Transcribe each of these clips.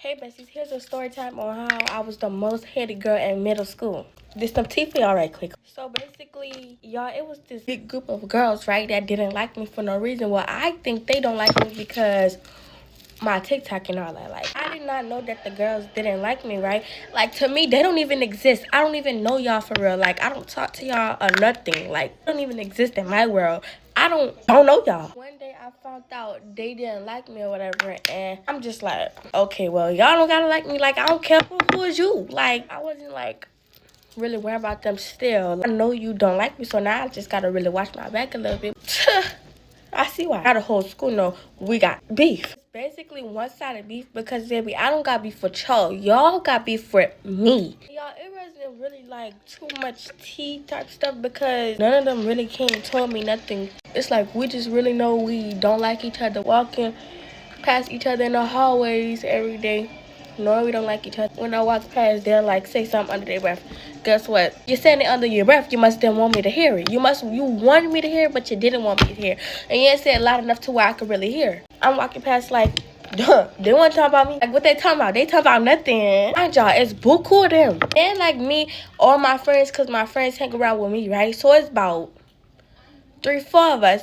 Hey besties, here's a story time on how I was the most hated girl in middle school. This some tea for y'all right quick. So basically, y'all, it was this big group of girls, right, that didn't like me for no reason. Well, I think they don't like me because my TikTok and all that. Like, I did not know that the girls didn't like me, right? Like, to me, they don't even exist. I don't even know y'all for real. Like, I don't talk to y'all or nothing. Like, they don't even exist in my world. I don't know y'all. One day I found out they didn't like me or whatever, and I'm just like, okay, well, y'all don't gotta like me. Like, I don't care who is you. Like, I wasn't like really worried about them still. I know you don't like me, so now I just gotta really watch my back a little bit. I see why. Now the whole school know we got beef. It's basically one-sided beef because, baby, I don't got beef with y'all. Y'all got beef with me. Y'all, it wasn't really like too much tea type stuff because none of them really came and told me nothing. It's like we just really know we don't like each other. Walking past each other in the hallways every day. No, we don't like each other. When I walk past, they'll like say something under their breath. Guess what? You're saying it under your breath. You must didn't want me to hear it. You wanted me to hear it, but you didn't want me to hear. And you ain't said loud enough to where I could really hear. I'm walking past like, duh. They want to talk about me. Like, what they talking about? They talking about nothing. Mind y'all, it's buku of them. And like me, all my friends, cause my friends hang around with me, right? So it's about 3-4 of us.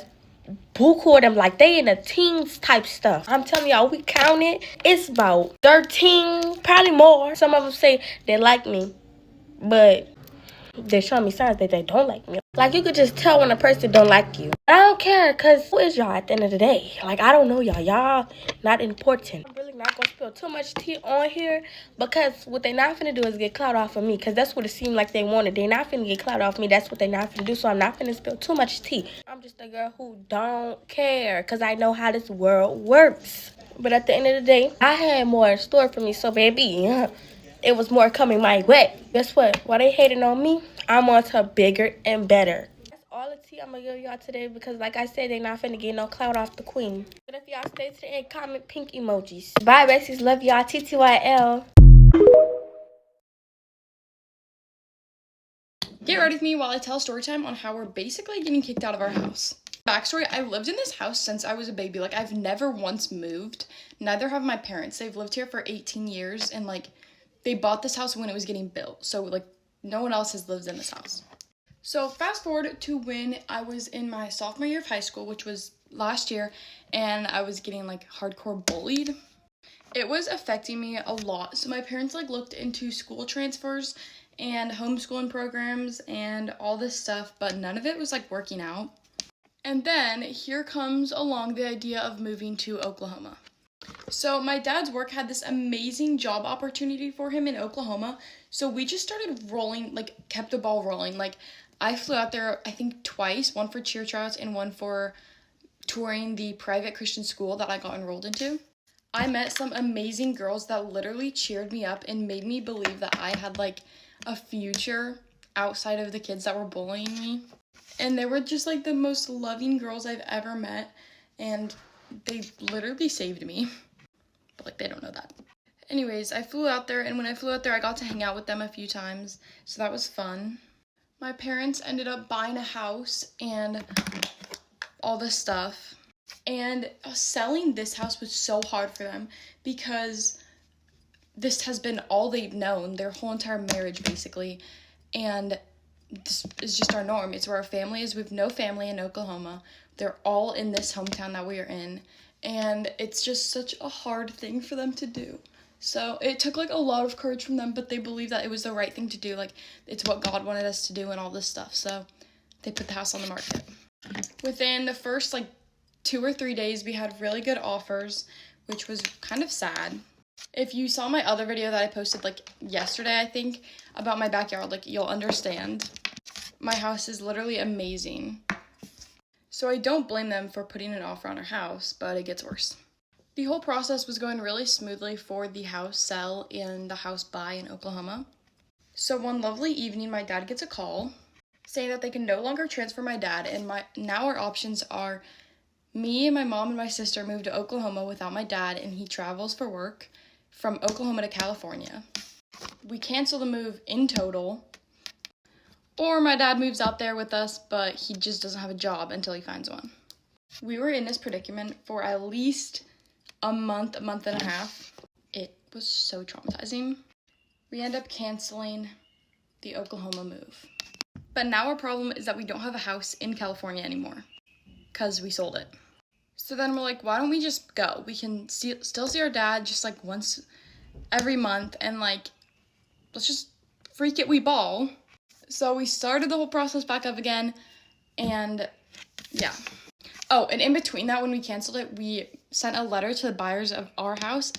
Buku of them, like they in the teens type stuff. I'm telling y'all, we counted, it's about 13, probably more. Some of them say they like me, but they're showing me signs that they don't like me. Like, you could just tell when a person don't like you. I don't care, because who is y'all at the end of the day? Like, I don't know y'all. Y'all not important. I'm really not going to spill too much tea on here because what they not finna do is get clout off of me, because that's what it seemed like they wanted. They not finna get clout off me. That's what they not finna do, so I'm not finna spill too much tea. I'm just a girl who don't care because I know how this world works. But at the end of the day, I had more in store for me, so baby, it was more coming my way. Guess what? While they hating on me, I'm on to bigger and better. That's all the tea I'm gonna give y'all today because, like I said, they not finna get no clout off the queen. But if y'all stay to the end, comment pink emojis. Bye, besties. Love y'all. TTYL. Get ready with me while I tell story time on how we're basically getting kicked out of our house. Backstory, I lived in this house since I was a baby. Like, I've never once moved. Neither have my parents. They've lived here for 18 years, and, like, they bought this house when it was getting built. So, like, no one else has lived in this house. So, fast forward to when I was in my sophomore year of high school, which was last year, and I was getting, like, hardcore bullied. It was affecting me a lot. So, my parents, like, looked into school transfers and homeschooling programs and all this stuff, but none of it was, like, working out. And then here comes along the idea of moving to Oklahoma. So my dad's work had this amazing job opportunity for him in Oklahoma. So we just started rolling, like, kept the ball rolling. Like, I flew out there, I think, twice, one for cheer tryouts and one for touring the private Christian school that I got enrolled into. I met some amazing girls that literally cheered me up and made me believe that I had, like, a future outside of the kids that were bullying me. And they were just, like, the most loving girls I've ever met, and they literally saved me. But, like, they don't know that. Anyways, I flew out there, and when I flew out there, I got to hang out with them a few times, so that was fun. My parents ended up buying a house and all this stuff, and selling this house was so hard for them because this has been all they've known, their whole entire marriage, basically, and this is just our norm. It's where our family is. We have no family in Oklahoma. They're all in this hometown that we are in. And it's just such a hard thing for them to do. So it took, like, a lot of courage from them, but they believed that it was the right thing to do. Like, it's what God wanted us to do and all this stuff. So they put the house on the market. Within the first, like, 2 or 3 days, we had really good offers, which was kind of sad. If you saw my other video that I posted, like, yesterday, I think, about my backyard, like, you'll understand. My house is literally amazing. So I don't blame them for putting an offer on our house, but it gets worse. The whole process was going really smoothly for the house sell and the house buy in Oklahoma. So one lovely evening, my dad gets a call saying that they can no longer transfer my dad, and now our options are me and my mom and my sister move to Oklahoma without my dad, and he travels for work from Oklahoma to California. We cancel the move in total, or my dad moves out there with us, but he just doesn't have a job until he finds one. We were in this predicament for at least a month and a half. It was so traumatizing. We end up canceling the Oklahoma move. But now our problem is that we don't have a house in California anymore because we sold it. So then we're like, why don't we just go? We can still see our dad just like once every month, and like, let's just freak it, we ball. So we started the whole process back up again, and yeah. Oh, and in between that, when we canceled it, we sent a letter to the buyers of our house,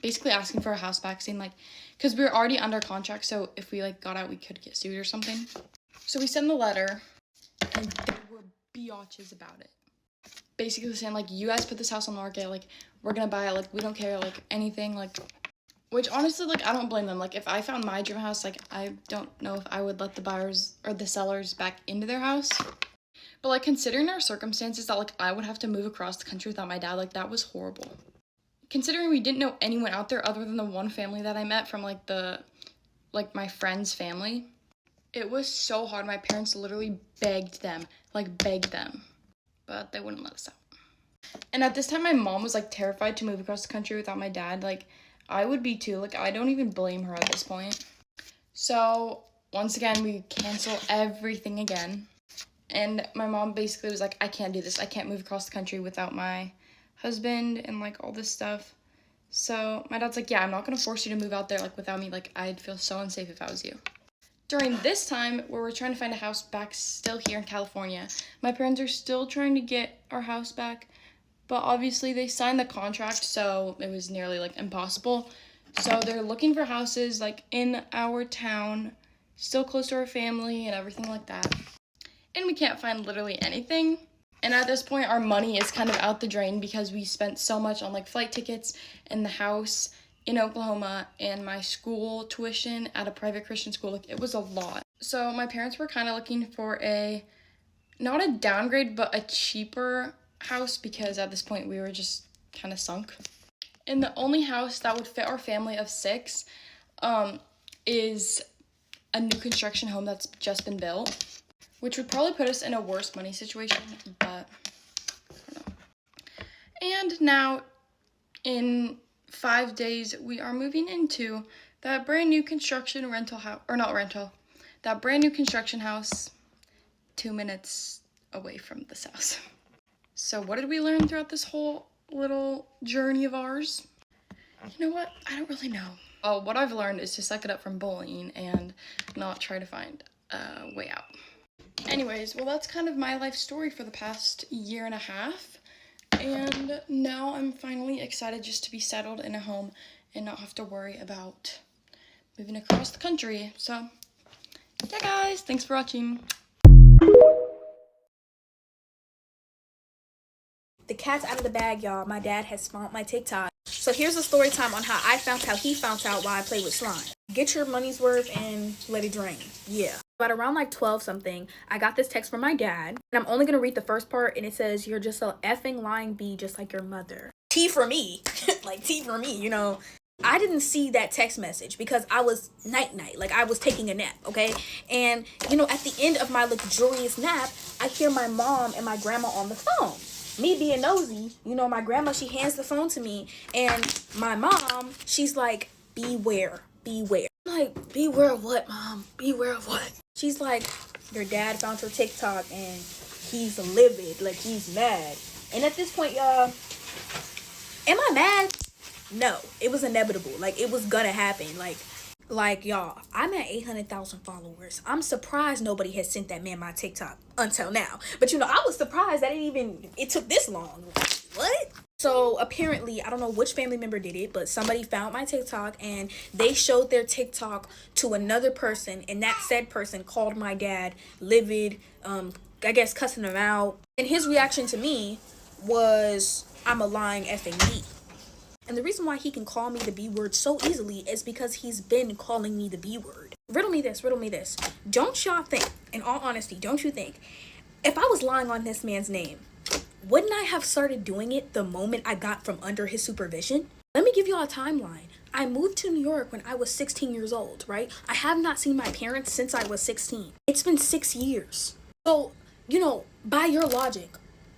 basically asking for a house back, saying like, because we were already under contract, so if we like got out, we could get sued or something. So we sent the letter, and they were biatches about it. Basically saying like, you guys put this house on the market, like, we're gonna buy it, like, we don't care, like, anything, like, which honestly, like, I don't blame them. Like, if I found my dream house, like, I don't know if I would let the buyers or the sellers back into their house. But, like, considering our circumstances that, like, I would have to move across the country without my dad, like, that was horrible. Considering we didn't know anyone out there other than the one family that I met from, like, my friend's family, it was so hard. My parents literally begged them, but they wouldn't let us out. And at this time, my mom was, like, terrified to move across the country without my dad. Like, I would be too. Like, I don't even blame her at this point. So, once again, we cancel everything again. And my mom basically was like, I can't do this. I can't move across the country without my husband and, like, all this stuff. So, my dad's like, yeah, I'm not going to force you to move out there, like, without me. Like, I'd feel so unsafe if I was you. During this time, where we're trying to find a house back still here in California, my parents are still trying to get our house back. But obviously they signed the contract, so it was nearly like impossible. So they're looking for houses like in our town, still close to our family and everything like that. And we can't find literally anything. And at this point, our money is kind of out the drain because we spent so much on like flight tickets and the house in Oklahoma and my school tuition at a private Christian school. Like, it was a lot. So my parents were kind of looking for not a downgrade, but a cheaper house, because at this point we were just kind of sunk. And the only house that would fit our family of 6 is a new construction home that's just been built, which would probably put us in a worse money situation, but I don't know. And now in 5 days we are moving into that brand new construction that brand new construction house 2 minutes away from this house. So what did we learn throughout this whole little journey of ours? You know what? I don't really know. Oh, what I've learned is to suck it up from bullying and not try to find a way out. Anyways, well, that's kind of my life story for the past 1.5 years. And now I'm finally excited just to be settled in a home and not have to worry about moving across the country. So, yeah, guys, thanks for watching. The cat's out of the bag, y'all. My dad has found my TikTok. So here's a story time on how he found out why I play with slime. Get your money's worth and let it drain. Yeah. But around like 12 something, I got this text from my dad. And I'm only going to read the first part. And it says, you're just a effing lying bee just like your mother. T for me. Like T for me, you know. I didn't see that text message because I was night-night. Like, I was taking a nap, okay? And, you know, at the end of my luxurious nap, I hear my mom and my grandma on the phone. Me being nosy, you know, my grandma, she hands the phone to me, and my mom, she's like, beware. I'm like, beware of what, Mom? Beware of what? She's like, your dad found your TikTok, and he's livid, like, he's mad. And at this point, y'all, am I mad? No, it was inevitable. Like, it was gonna happen. Like, y'all, I'm at 800,000 followers. I'm surprised nobody has sent that man my TikTok until now. But, you know, I was surprised that it took this long. What? So, apparently, I don't know which family member did it, but somebody found my TikTok, and they showed their TikTok to another person, and that said person called my dad livid, I guess cussing him out. And his reaction to me was, I'm a lying effing bee. And the reason why he can call me the B word so easily is because he's been calling me the B word. Riddle me this. Don't y'all think, in all honesty, don't you think, if I was lying on this man's name, wouldn't I have started doing it the moment I got from under his supervision? Let me give y'all a timeline. I moved to New York when I was 16 years old, right? I have not seen my parents since I was 16. It's been 6 years. So, you know, by your logic,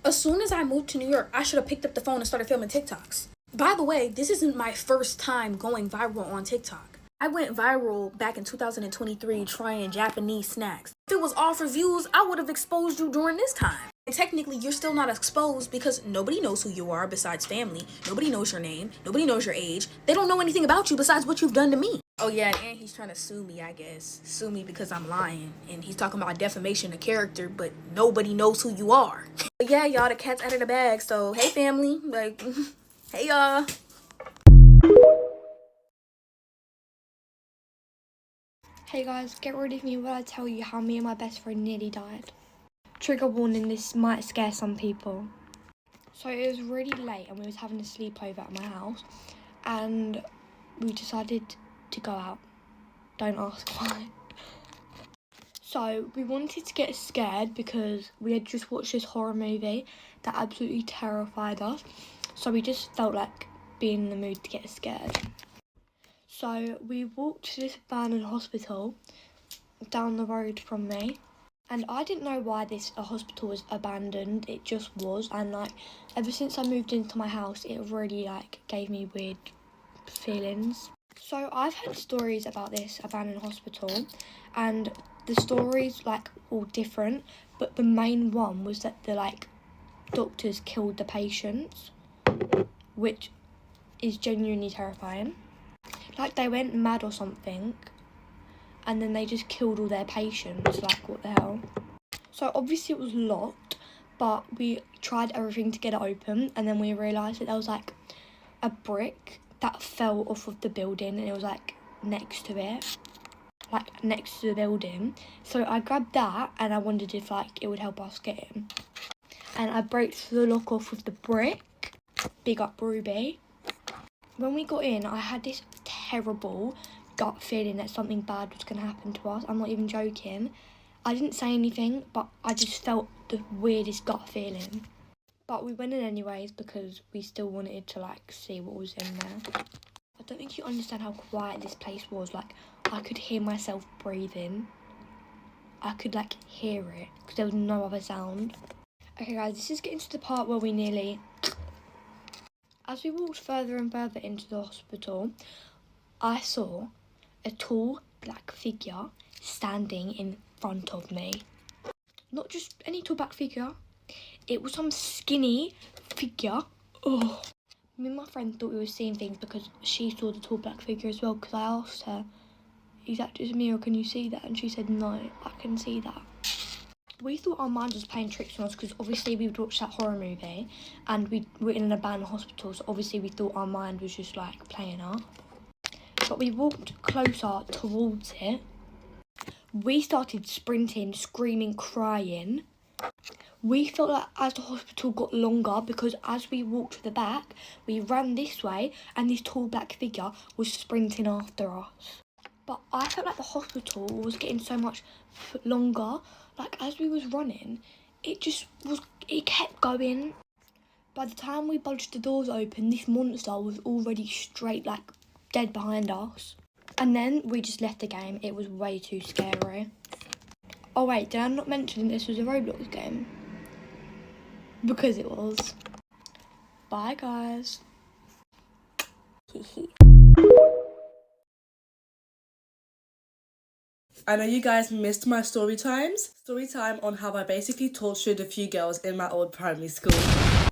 as soon as I moved to New York, I should have picked up the phone and started filming TikToks. By the way, this isn't my first time going viral on TikTok. I went viral back in 2023 trying Japanese snacks. If it was all for views, I would have exposed you during this time. And technically, you're still not exposed because nobody knows who you are besides family. Nobody knows your name. Nobody knows your age. They don't know anything about you besides what you've done to me. Oh yeah, and he's trying to sue me, I guess. Sue me because I'm lying. And he's talking about defamation of character, but nobody knows who you are. But yeah, y'all, the cat's out of the bag. So, hey family. Like, hey y'all. Hey guys, get ready for me when I tell you how me and my best friend nearly died. Trigger warning, this might scare some people. So it was really late and we was having a sleepover at my house and we decided to go out. Don't ask why. So we wanted to get scared because we had just watched this horror movie that absolutely terrified us. So we just felt like being in the mood to get scared. So we walked to this abandoned hospital down the road from me. And I didn't know why this hospital was abandoned, it just was. And like, ever since I moved into my house, it really like gave me weird feelings. So I've heard stories about this abandoned hospital and the stories like all different. But the main one was that the like doctors killed the patients, which is genuinely terrifying. Like they went mad or something and then they just killed all their patients. Like, what the hell? So obviously it was locked, but we tried everything to get it open and then we realised that there was like a brick that fell off of the building and it was like next to it, like next to the building. So I grabbed that and I wondered if like it would help us get in. And I broke the lock off with the brick. Big up Ruby. When we got in, I had this terrible gut feeling that something bad was going to happen to us. I'm not even joking. I didn't say anything, but I just felt the weirdest gut feeling. But we went in anyways because we still wanted to like see what was in there. I don't think you understand how quiet this place was. Like, I could hear myself breathing. I could like hear it because there was no other sound. Okay guys, this is getting to the part where we nearly... As we walked further and further into the hospital, I saw a tall black figure standing in front of me. Not just any tall black figure, it was some skinny figure. Oh. Me and my friend thought we were seeing things because she saw the tall black figure as well, because I asked her, is that just me or can you see that? And she said, no, I can see that. We thought our mind was playing tricks on us because obviously we watched that horror movie and we were in an abandoned hospital, so obviously we thought our mind was just like playing up. But we walked closer towards it. We started sprinting, screaming, crying. We felt like as the hospital got longer, because as we walked to the back, we ran this way and this tall black figure was sprinting after us. But I felt like the hospital was getting so much longer. Like, as we was running, it kept going. By the time we budged the doors open, this monster was already straight, like, dead behind us. And then we just left the game. It was way too scary. Oh wait, did I not mention this was a Roblox game? Because it was. Bye guys. I know you guys missed my story times. Story time on how I basically tortured a few girls in my old primary school.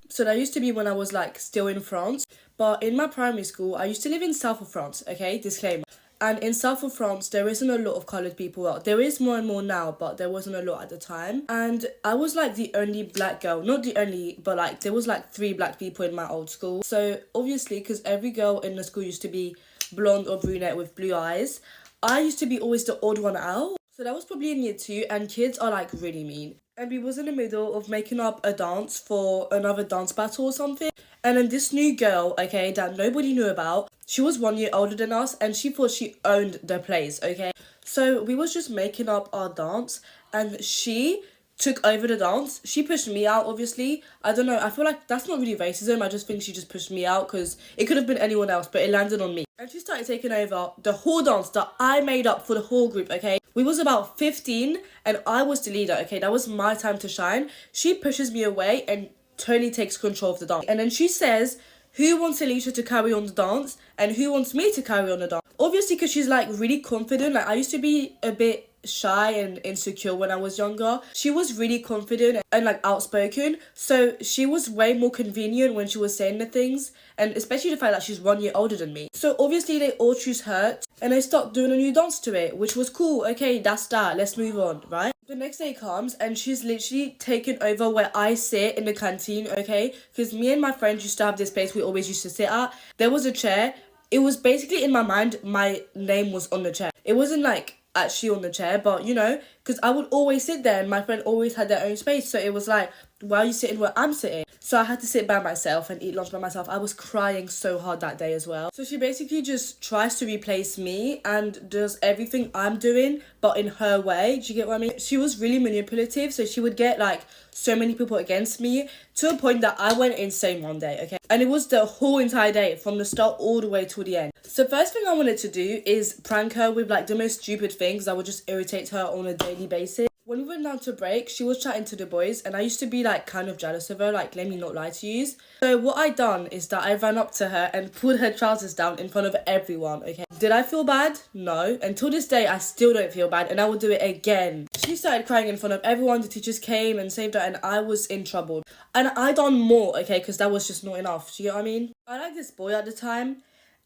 So that used to be when I was like still in France. But in my primary school, I used to live in south of France, okay? Disclaimer. And in south of France, there isn't a lot of coloured people out. There is more and more now, but there wasn't a lot at the time. And I was like the only black girl. Not the only, but like there was like 3 black people in my old school. So obviously, because every girl in the school used to be blonde or brunette with blue eyes, I used to be always the odd one out. So that was probably in year 2, and kids are like really mean. And we was in the middle of making up a dance for another dance battle or something. And then this new girl, okay, that nobody knew about, she was 1 year older than us and she thought she owned the place, okay? So we was just making up our dance and she took over the dance. She pushed me out, obviously. I don't know, I feel like that's not really racism. I just think she just pushed me out because it could have been anyone else, but it landed on me. And she started taking over the whole dance that I made up for the whole group, okay? We was about 15 and I was the leader, okay? That was my time to shine. She pushes me away and totally takes control of the dance. And then she says, who wants Alicia to carry on the dance and who wants me to carry on the dance. Obviously, because she's like really confident. Like I used to be a bit shy and insecure when I was younger. She was really confident and like outspoken, so she was way more convenient when she was saying the things, and especially the fact that she's 1 year older than me. So obviously they all choose her and they start doing a new dance to it, which was cool. Okay, that's that, let's move on, right? The next day comes and she's literally taken over where I sit in the canteen, okay? Because me and my friends used to have this place we always used to sit at. There was a chair. It was basically in my mind, my name was on the chair. It wasn't like actually on the chair, but you know, because I would always sit there and my friend always had their own space, so it was like, why are you sitting where I'm sitting? So I had to sit by myself and eat lunch by myself. I was crying so hard that day as well. So she basically just tries to replace me and does everything I'm doing but in her way. Do you get what I mean? She was really manipulative, so she would get like so many people against me to a point that I went insane one day, okay? And it was the whole entire day from the start all the way to the end. So first thing I wanted to do is prank her with like the most stupid things that would just irritate her on a daily basis. When we went down to break, she was chatting to the boys and I used to be like kind of jealous of her, like let me not lie to you. So what I done is that I ran up to her and pulled her trousers down in front of everyone, okay? Did I feel bad? No. Until this day, I still don't feel bad and I will do it again. She started crying in front of everyone, the teachers came and saved her and I was in trouble. And I done more, okay, because that was just not enough, do you get what I mean? I liked this boy at the time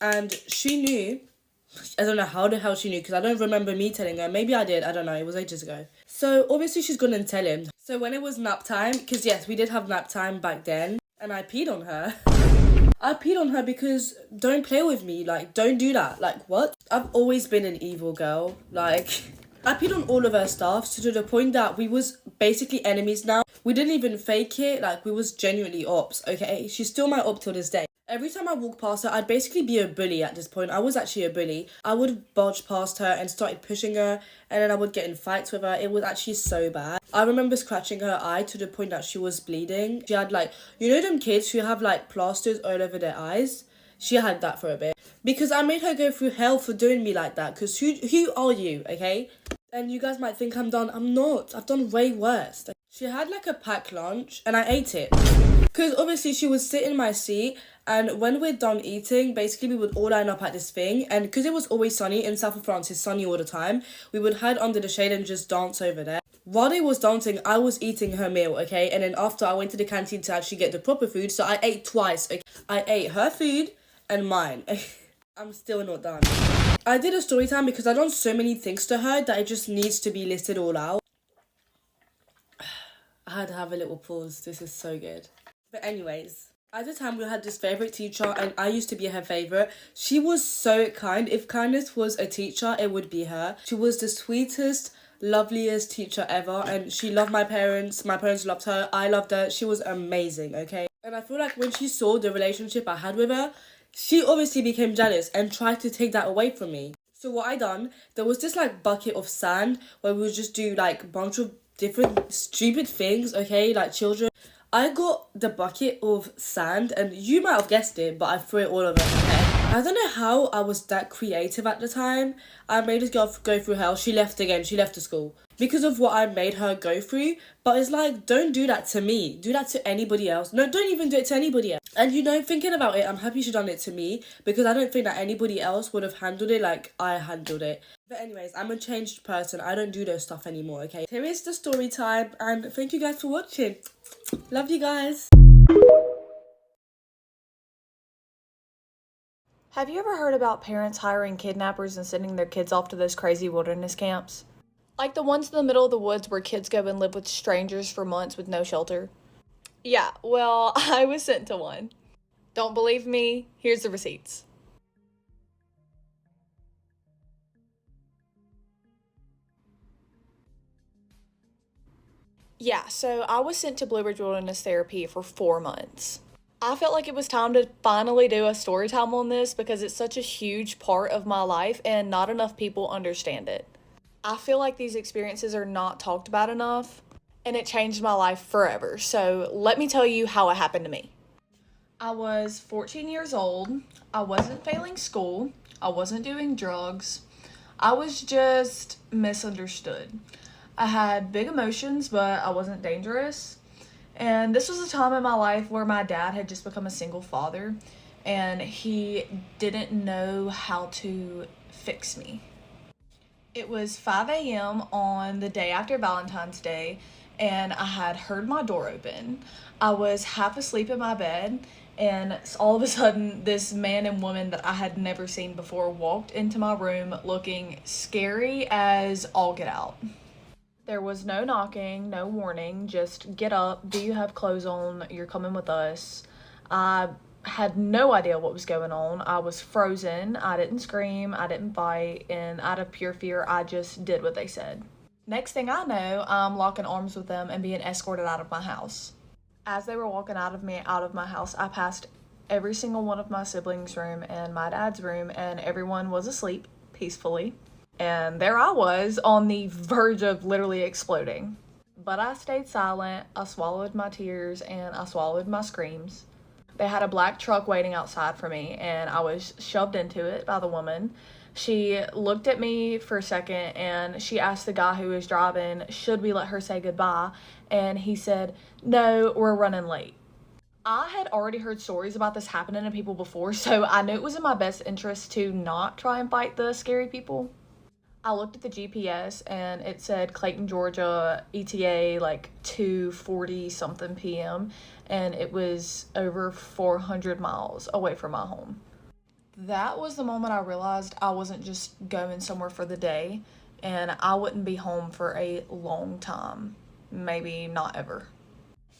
and she knew. I don't know how the hell she knew because I don't remember me telling her. Maybe I did, I don't know, it was ages ago. So obviously she's gonna tell him. So when it was nap time, because yes, we did have nap time back then, and I peed on her. I peed on her because don't play with me, like don't do that. Like what? I've always been an evil girl. Like I peed on all of her stuff, so to the point that we was basically enemies now. We didn't even fake it, like we was genuinely ops, okay? She's still my op till this day. Every time I walk past her, I'd basically be a bully at this point. I was actually a bully. I would barge past her and started pushing her, and then I would get in fights with her. It was actually so bad. I remember scratching her eye to the point that she was bleeding. She had like, you know them kids who have like plasters all over their eyes? She had that for a bit. Because I made her go through hell for doing me like that. Because who are you, okay? And you guys might think I'm done. I'm not. I've done way worse. She had like a packed lunch and I ate it. Because obviously she would sit in my seat, and when we're done eating, basically we would all line up at this thing, and because it was always sunny, in south of France it's sunny all the time, we would hide under the shade and just dance over there. While they was dancing, I was eating her meal, okay? And then after I went to the canteen to actually get the proper food, so I ate twice, okay? I ate her food and mine. I'm still not done. I did a story time because I done so many things to her that it just needs to be listed all out. I had to have a little pause. This is so good. But anyways, at the time we had this favourite teacher and I used to be her favourite. She was so kind. If kindness was a teacher, it would be her. She was the sweetest, loveliest teacher ever, and she loved my parents loved her, I loved her. She was amazing, okay? And I feel like when she saw the relationship I had with her, she obviously became jealous and tried to take that away from me. So what I done, there was this like bucket of sand where we would just do like a bunch of different stupid things, okay, like children. I got the bucket of sand and you might have guessed it, but I threw it all over her head. I don't know how I was that creative at the time. I made this girl go through hell. She left again. She left the school because of what I made her go through. But it's like, don't do that to me. Do that to anybody else. No, don't even do it to anybody else. And you know, thinking about it, I'm happy she done it to me because I don't think that anybody else would have handled it like I handled it. But anyways, I'm a changed person. I don't do those stuff anymore, okay? Here is the story time, and thank you guys for watching. Love you guys. Have you ever heard about parents hiring kidnappers and sending their kids off to those crazy wilderness camps? Like the ones in the middle of the woods where kids go and live with strangers for months with no shelter. Yeah, well, I was sent to one. Don't believe me? Here's the receipts. Yeah, so I was sent to Blue Ridge Wilderness Therapy for 4 months. I felt like it was time to finally do a story time on this because it's such a huge part of my life and not enough people understand it. I feel like these experiences are not talked about enough, and it changed my life forever. So let me tell you how it happened to me. I was 14 years old. I wasn't failing school. I wasn't doing drugs. I was just misunderstood. I had big emotions, but I wasn't dangerous. And this was a time in my life where my dad had just become a single father and he didn't know how to fix me. It was 5 a.m. on the day after Valentine's Day, and I had heard my door open. I was half asleep in my bed, and all of a sudden, this man and woman that I had never seen before walked into my room looking scary as all get out. There was no knocking, no warning, just get up, do you have clothes on, you're coming with us. I had no idea what was going on. I was frozen. I didn't scream. I didn't fight. And out of pure fear, I just did what they said. Next thing I know, I'm locking arms with them and being escorted out of my house. As they were walking out of my house, I passed every single one of my siblings' room and my dad's room, and everyone was asleep peacefully. And there I was on the verge of literally exploding. But I stayed silent. I swallowed my tears and I swallowed my screams. They had a black truck waiting outside for me, and I was shoved into it by the woman. She looked at me for a second, and she asked the guy who was driving, should we let her say goodbye? And he said, no, we're running late. I had already heard stories about this happening to people before, so I knew it was in my best interest to not try and fight the scary people. I looked at the GPS and it said Clayton, Georgia, ETA like 2:40 something p.m. and it was over 400 miles away from my home. That was the moment I realized I wasn't just going somewhere for the day and I wouldn't be home for a long time, maybe not ever.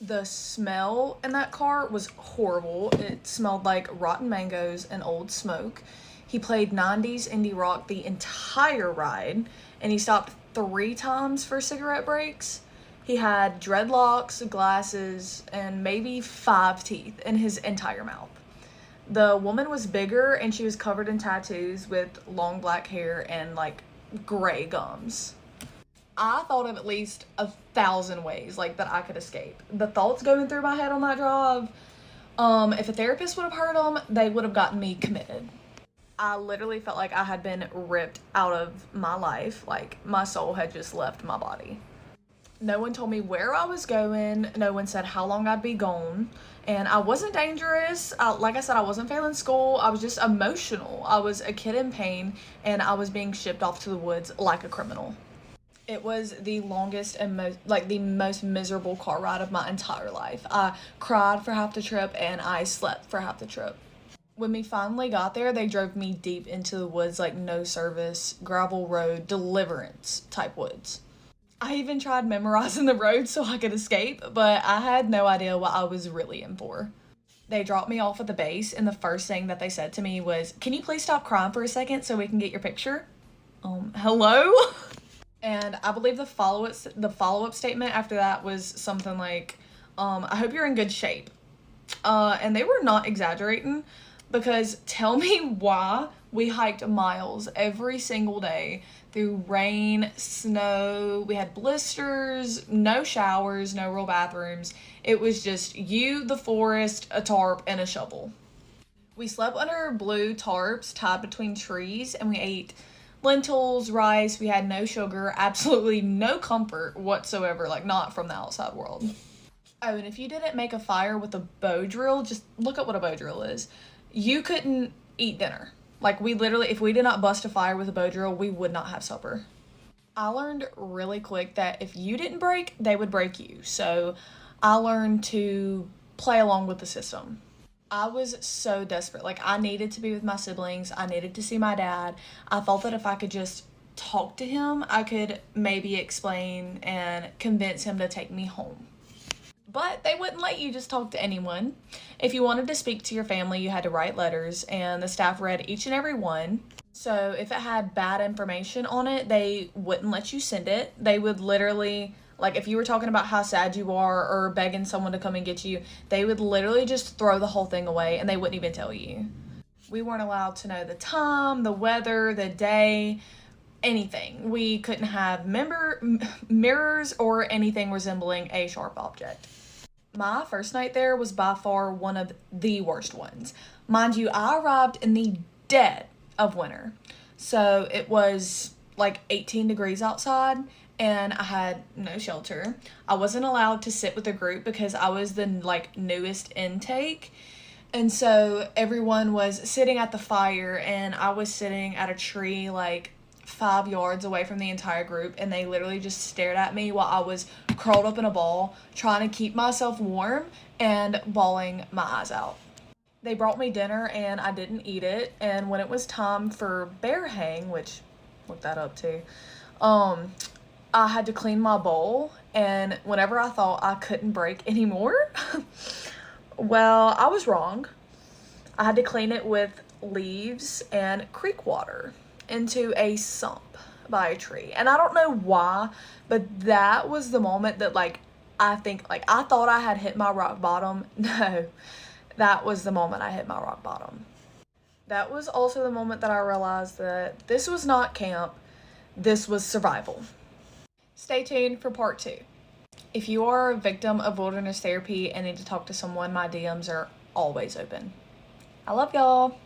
The smell in that car was horrible. It smelled like rotten mangoes and old smoke. He played 90s indie rock the entire ride, and he stopped 3 times for cigarette breaks. He had dreadlocks, glasses, and maybe 5 teeth in his entire mouth. The woman was bigger, and she was covered in tattoos with long black hair and, like, gray gums. I thought of at least 1,000 ways, like, that I could escape. The thoughts going through my head on that drive, if a therapist would have heard them, they would have gotten me committed. I literally felt like I had been ripped out of my life, like my soul had just left my body. No one told me where I was going, no one said how long I'd be gone, and I wasn't dangerous. Like I said, I wasn't failing school, I was just emotional. I was a kid in pain, and I was being shipped off to the woods like a criminal. It was the longest and the most miserable car ride of my entire life. I cried for half the trip, and I slept for half the trip. When we finally got there, they drove me deep into the woods, like no service, gravel road, Deliverance type woods. I even tried memorizing the road so I could escape, but I had no idea what I was really in for. They dropped me off at the base, and the first thing that they said to me was, can you please stop crying for a second so we can get your picture? Hello? And I believe the follow-up statement after that was something like, I hope you're in good shape. And they were not exaggerating. Because tell me why we hiked miles every single day through rain, snow, we had blisters, no showers, no real bathrooms. It was just you, the forest, a tarp, and a shovel. We slept under blue tarps tied between trees, and we ate lentils, rice, we had no sugar, absolutely no comfort whatsoever, like not from the outside world. Oh, and if you didn't make a fire with a bow drill, just look at what a bow drill is. You couldn't eat dinner. Like, we literally, if we did not bust a fire with a bow drill, we would not have supper. I learned really quick that if you didn't break, they would break you. So I learned to play along with the system. I was so desperate. Like, I needed to be with my siblings. I needed to see my dad. I thought that if I could just talk to him, I could maybe explain and convince him to take me home. But they wouldn't let you just talk to anyone. If you wanted to speak to your family, you had to write letters, and the staff read each and every one. So if it had bad information on it, they wouldn't let you send it. They would literally, like, if you were talking about how sad you are or begging someone to come and get you, they would literally just throw the whole thing away, and they wouldn't even tell you. We weren't allowed to know the time, the weather, the day, anything. We couldn't have mirrors or anything resembling a sharp object. My first night there was by far one of the worst ones. Mind you, I arrived in the dead of winter. So it was like 18 degrees outside, and I had no shelter. I wasn't allowed to sit with a group because I was the like newest intake. And so everyone was sitting at the fire and I was sitting at a tree like 5 yards away from the entire group, and they literally just stared at me while I was curled up in a ball trying to keep myself warm and bawling my eyes out. They brought me dinner and I didn't eat it, and when it was time for bear hang, which look that up too, I had to clean my bowl, and whenever I thought I couldn't break anymore, well, I was wrong. I had to clean it with leaves and creek water into a sump by a tree. And I don't know why, but that was the moment that like I think like I thought I had hit my rock bottom. No, that was the moment I hit my rock bottom. That was also the moment that I realized that this was not camp, this was survival. Stay tuned for part 2. If you are a victim of wilderness therapy and need to talk to someone, my DMs are always open. I love y'all.